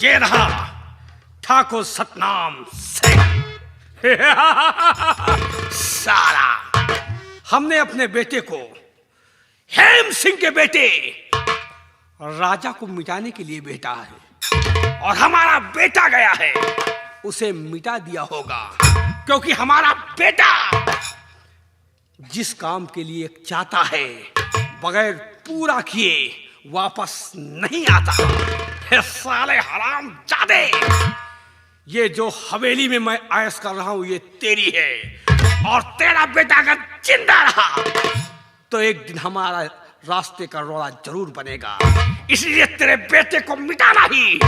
ये रहा ठाकुर सतनाम सिंह। साला, हमने अपने बेटे को हेम सिंह के बेटे राजा को मिटाने के लिए भेजा है और हमारा बेटा गया है, उसे मिटा दिया होगा, क्योंकि हमारा बेटा जिस काम के लिए चाहता है बगैर पूरा किए वापस नहीं आता। साले हराम जादे, ये जो हवेली में मैं आयश कर रहा हूं ये तेरी है, और तेरा बेटा अगर जिंदा रहा तो एक दिन हमारा रास्ते का रोड़ा जरूर बनेगा। इसलिए तेरे बेटे को मिटाना ही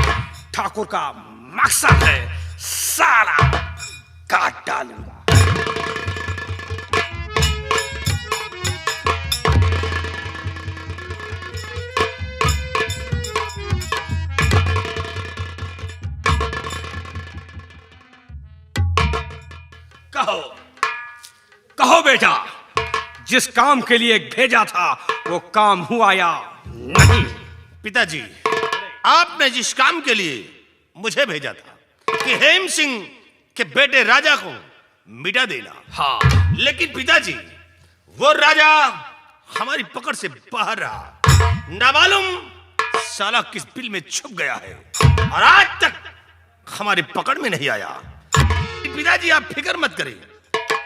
ठाकुर का मकसद है। साला काट डालूंगा। कहो कहो बेटा, जिस काम के लिए भेजा था वो काम हुआ या नहीं? पिताजी, आपने जिस काम के लिए मुझे भेजा था कि हेम सिंह के बेटे राजा को मिटा देना, हाँ, लेकिन पिताजी वो राजा हमारी पकड़ से बाहर रहा। नामालूम साला किस बिल में छुप गया है और आज तक हमारी पकड़ में नहीं आया। पिताजी आप फिक्र मत करें,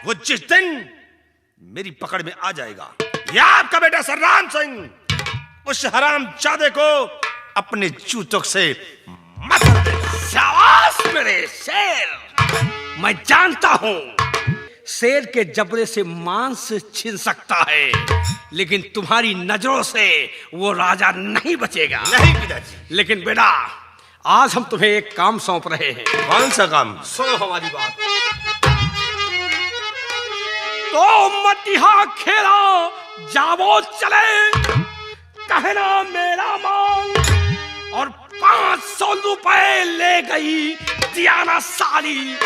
वो जिस दिन मेरी पकड़ में आ जाएगा या आपका बेटा सरराम सिंह उस हराम जादे को अपने जूतों से मत देगा। शाबाश मेरे शेर, मैं जानता हूं शेर के जबड़े से मांस छीन सकता है, लेकिन तुम्हारी नजरों से वो राजा नहीं बचेगा। नहीं पिताजी। लेकिन बेटा, आज हम तुम्हें एक काम सौंप रहे हैं। कौन सा काम? सुनो हमारी बात। तो मटिहा खेला जावो चले, कहना मेरा मांग, और 500 रुपए ले गई दियाना साली।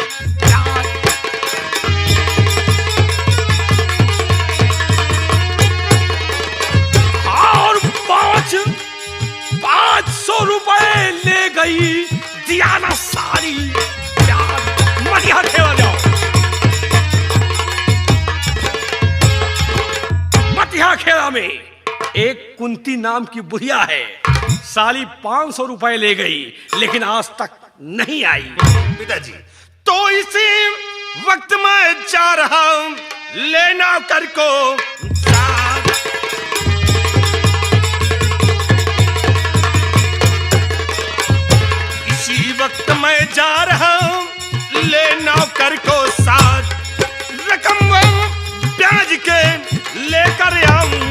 और 500 रुपए ले गई दियाना साली। मटिहा खेला जाओ। मटिहा खेला में एक कुंती नाम की बुढ़िया है, साली 500 रुपए ले गई लेकिन आज तक नहीं आई। पिताजी, तो इसी वक्त मैं जा रहा हूं लेना कर को। इसी वक्त मैं जा रहा हूं लेना कर को साथ, रकम ब्याज के लेकर आऊं।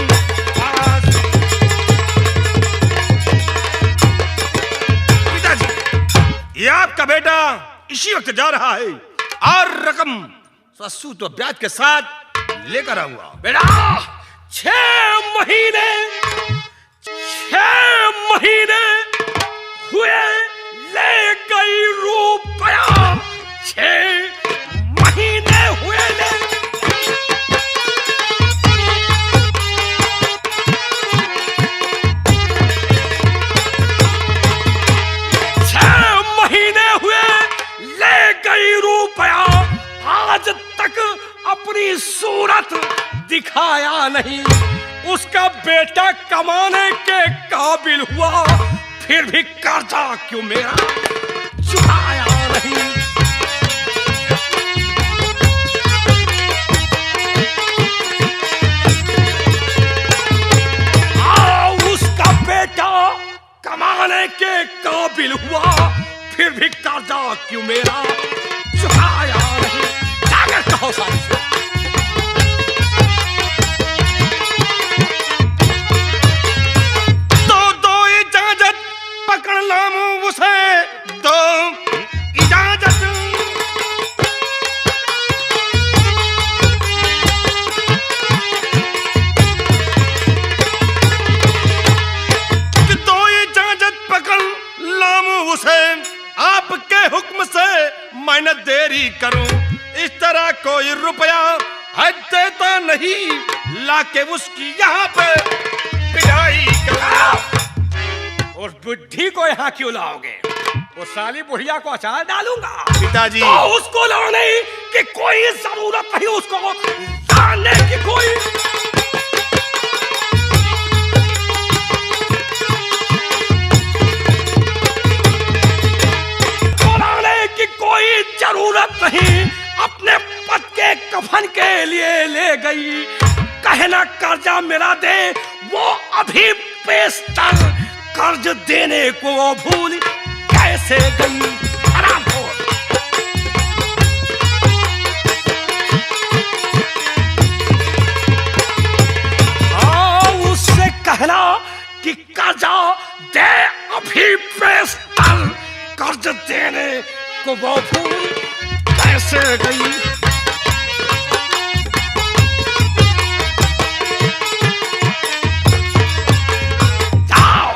ये आपका बेटा इसी वक्त जा रहा है और रकम सूद व ब्याज के साथ लेकर आऊंगा। बेटा, 6 महीने हुए ले गई रुपया। 6 महीने हुए ले। 6 महीने हुए ले गई रुपया, आज तक अपनी सूरत दिखाया नहीं। उसका बेटा कमाने के काबिल हुआ, फिर भी कर्जा क्यों मेरा चुकाया नहीं? उसका बेटा कमाने के काबिल हुआ, फिर भी कर्जा क्यों मेरा चुकाया नहीं? जाकर कहो सारी से। दो इजाजत पकड़ लाऊं उसे, दो इजाजत। दो इजाजत पकड़ लाऊं उसे, आपके हुक्म से मैं न देरी करूं। इस तरह कोई रुपया है देता नहीं, लाके उसकी यहाँ पे पिटाई करा। और बुद्धि को यहाँ क्यों लाओगे? वो साली बुढ़िया को अचार डालूंगा। पिताजी तो उसको लाने की कोई जरूरत नहीं, उसको लाने की कोई जरूरत नहीं। अपने पति के कफन के लिए ले गई, कहना कर्जा मेरा दे, वो अभी पेशतर कर्ज देने को वो भूल कैसे गई। आराम हो। उससे कहना कि कर्जा दे, अभी पेशतर कर्ज देने को वो भूल कैसे गई। जाओ,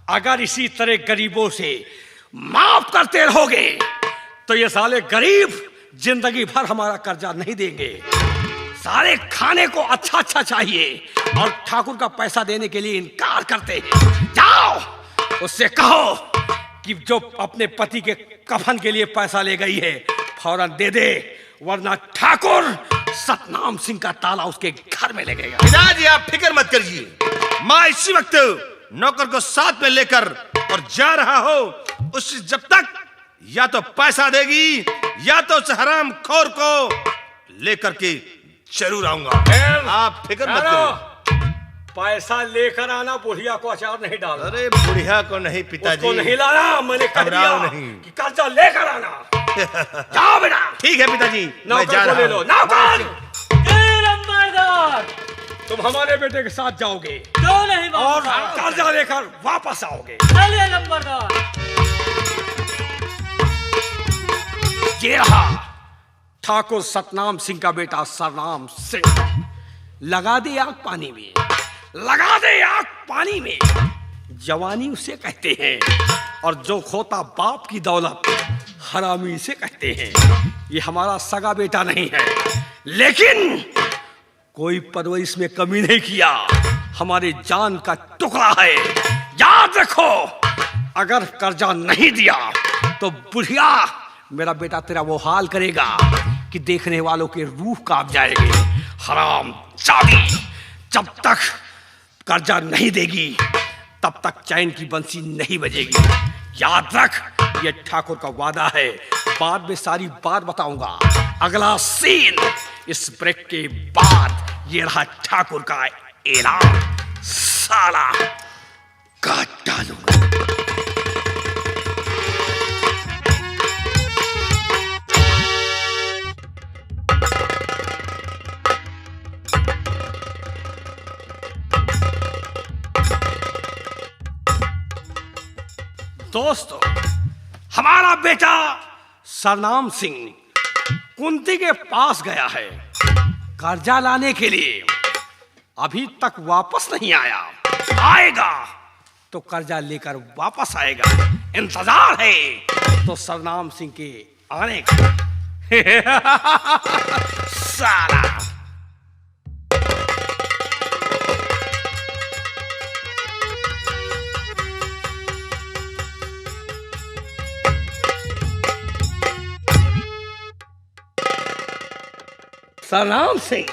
अगर इसी तरह गरीबों से माफ करते रहोगे तो ये साले गरीब जिंदगी भर हमारा कर्जा नहीं देंगे। सारे खाने को अच्छा अच्छा चाहिए और ठाकुर का पैसा देने के लिए इनकार करते हैं। जाओ, उससे कहो कि जो अपने पति के कफन के लिए पैसा ले गई है फौरन दे दे, वरना ठाकुर सतनाम सिंह का ताला उसके घर में लगेगा। पिताजी आप फिक्र मत करिए, माँ इसी वक्त नौकर को साथ में लेकर और जा रहा हो। उस जब तक या तो पैसा देगी या तो उस हराम खोर को लेकर के जरूर आऊंगा। आप फिक्र मत करिए। पैसा लेकर आना, बुढ़िया को अचार नहीं डालना। अरे बुढ़िया को नहीं पिताजी, उसको नहीं लाना, मैंने कह दिया नहीं कि कर्जा लेकर आना। जाओ बेटा। ठीक है पिताजी, मैं जा नौकर को ले लो। नौकर, लंबरदार, तुम हमारे बेटे के साथ जाओगे क्यों नहीं और बाबूजी? कर्जा लेकर वापस आओगे। चलिए लंबरदार। ये रहा ठाकुर सतनाम सिंह का बेटा सरनाम सिंह। लगा दे आग पानी में, लगा दे आग पानी में, जवानी उसे कहते हैं। और जो खोता बाप की दौलत हरामी से कहते हैं। ये हमारा सगा बेटा नहीं है, लेकिन कोई परवरिश में कमी नहीं किया, हमारे जान का टुकड़ा है। याद रखो, अगर कर्जा नहीं दिया तो बुढ़िया मेरा बेटा तेरा वो हाल करेगा कि देखने वालों के रूह कांप जाएंगे। हराम जादी, जब तक कर्जा नहीं देगी तब तक चैन की बंसी नहीं बजेगी। याद रख, ये ठाकुर का वादा है। बाद में सारी बात बताऊंगा। अगला सीन इस ब्रेक के बाद। ये रहा ठाकुर का ऐलान। साला काट डालूंगा। दोस्तों, हमारा बेटा सरनाम सिंह कुंती के पास गया है कर्जा लाने के लिए। अभी तक वापस नहीं आया। आएगा तो कर्जा लेकर वापस आएगा। इंतजार है तो सरनाम सिंह के आने का। साला सरनाम सिंह,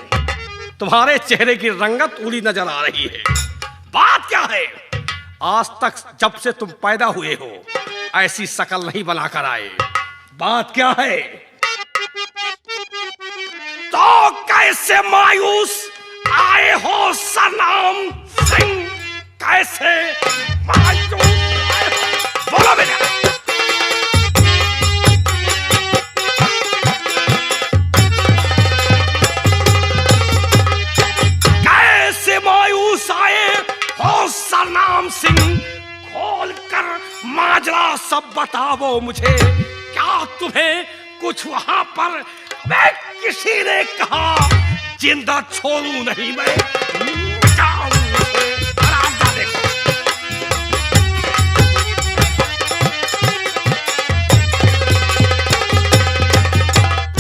तुम्हारे चेहरे की रंगत उड़ी नजर आ रही है। बात क्या है? आज तक जब से तुम पैदा हुए हो ऐसी शकल नहीं बनाकर आए। बात क्या है? तो कैसे मायूस आए हो सरनाम सिंह? कैसे मायूस आए हो? बोलो बेटा। मायूस आए हो सरनाम सिंह? खोल कर माजरा सब बताओ मुझे। क्या तुम्हें कुछ वहां पर मैं किसी ने कहा जिंदा छोड़ू नहीं मैं? देखो,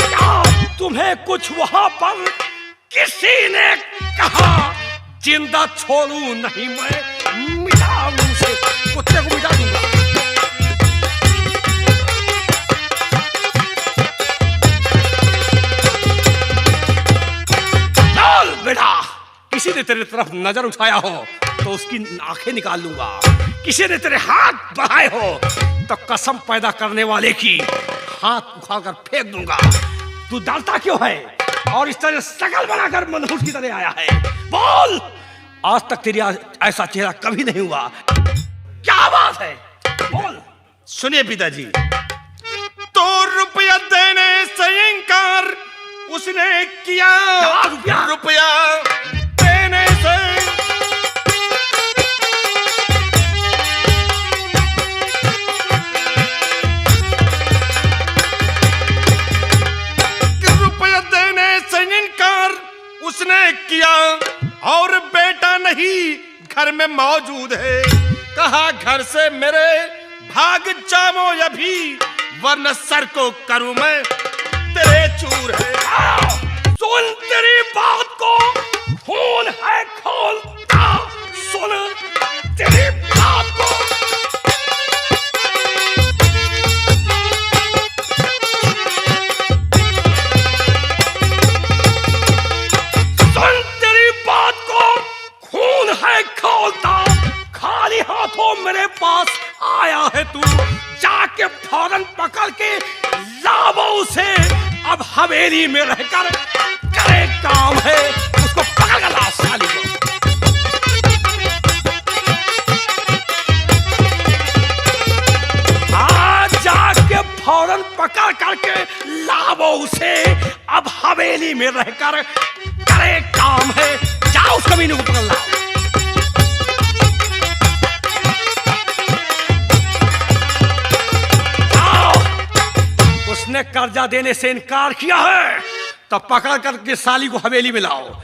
क्या तुम्हें कुछ वहां पर किसी ने कहा जिंदा छोड़ू नहीं मैं? मिटा मुझसे, कुत्ते को मिटा दूंगा। ने तेरे तरफ नजर उठाया हो तो उसकी आंखें निकाल लूंगा। किसी ने तेरे हाथ बढ़ाए हो तो कसम पैदा करने वाले की हाथ उखाड़ कर फेंक दूंगा। तू डरता क्यों है और इस तरह शकल बनाकर मनहूस की तरह आया है? बोल, आज तक तेरी ऐसा चेहरा कभी नहीं हुआ। क्या बात है? बोल। सुनिए पिताजी, तो रुपया देने से इनकार उसने किया। रुपया देने से रुपया देने से इनकार उसने किया और बेटा नहीं घर में मौजूद है। कहा घर से मेरे भाग जामो अभी वरना सर को करूं मैं तेरे चूर है। सुन तेरी बात को, खून है खोलता। सुन तेरी बात को। सुन तेरी बात को, खून है खोलता। खाली हाथों मेरे पास आया है तू, जाके फौरन पकड़ के लावो उसे। अब हवेली में रहकर करे काम है, उसको पकड़ कर ला साली को। जाके फौरन पकड़ करके लावो उसे। अब हवेली में रहकर करे काम है, जाओ उस कमीने को पकड़ लाओ। उसने कर्जा देने से इनकार किया है, तब पकड़ करके साली को हवेली में लाओ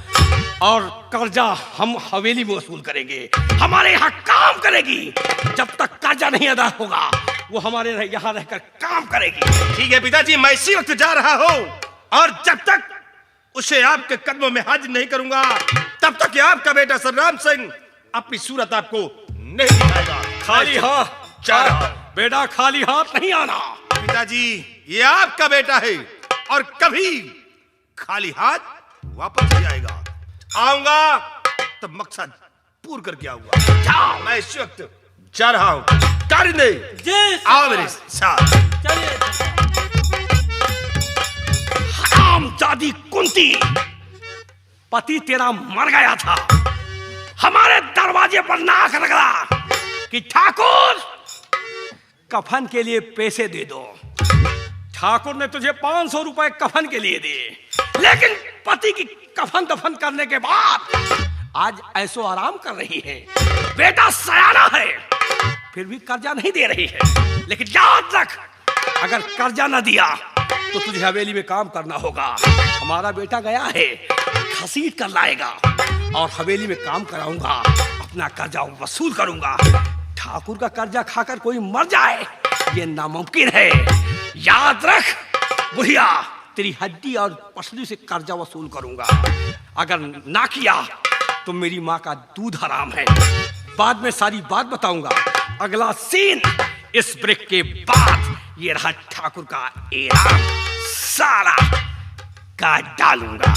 और कर्जा हम हवेली में वसूल करेंगे। हमारे यहाँ काम करेगी। जब तक कर्जा नहीं अदा होगा वो हमारे यहाँ रहकर काम करेगी। ठीक है पिताजी, मैं इसी वक्त जा रहा हूँ और जब तक उसे आपके कदमों में हाजिर नहीं करूंगा तब तक आपका बेटा सरराम सिंह अपनी सूरत आपको नहीं दिखाएगा। खाली हाथ जा रहा हूं। बेटा, खाली हाथ नहीं आना। पिताजी, ये आपका बेटा है और कभी खाली हाथ वापस नहीं आएगा। आऊंगा तो मकसद पूर्ण करके आऊंगा। जाओ। मैं इस वक्त जा रहा हूं। कारिंदे, जी आओ मेरे साथ। चलिए। हरामजादी कुंती, पति तेरा मर गया था, हमारे दरवाजे पर नाक रगड़ा कि ठाकुर कफन के लिए पैसे दे दो। ठाकुर ने तुझे 500 रुपए कफन के लिए दिए, लेकिन पति की कफन दफन करने के बाद आज ऐसो आराम कर रही है। बेटा सयाना है फिर भी कर्जा नहीं दे रही है। लेकिन याद रख, अगर कर्जा न दिया तो तुझे हवेली में काम करना होगा। हमारा बेटा गया है, घसीट कर लाएगा और हवेली में काम कराऊंगा, अपना कर्जा वसूल करूंगा। ठाकुर का कर्जा खाकर कोई मर जाए ये नामुमकिन है। याद रख बुढ़िया, तेरी हड्डी और पसली से कर्जा वसूल करूंगा। अगर ना किया तो मेरी माँ का दूध हराम है। बाद में सारी बात बताऊंगा। अगला सीन इस ब्रेक के बाद। ये रहा ठाकुर का एराम, सारा काट डालूंगा।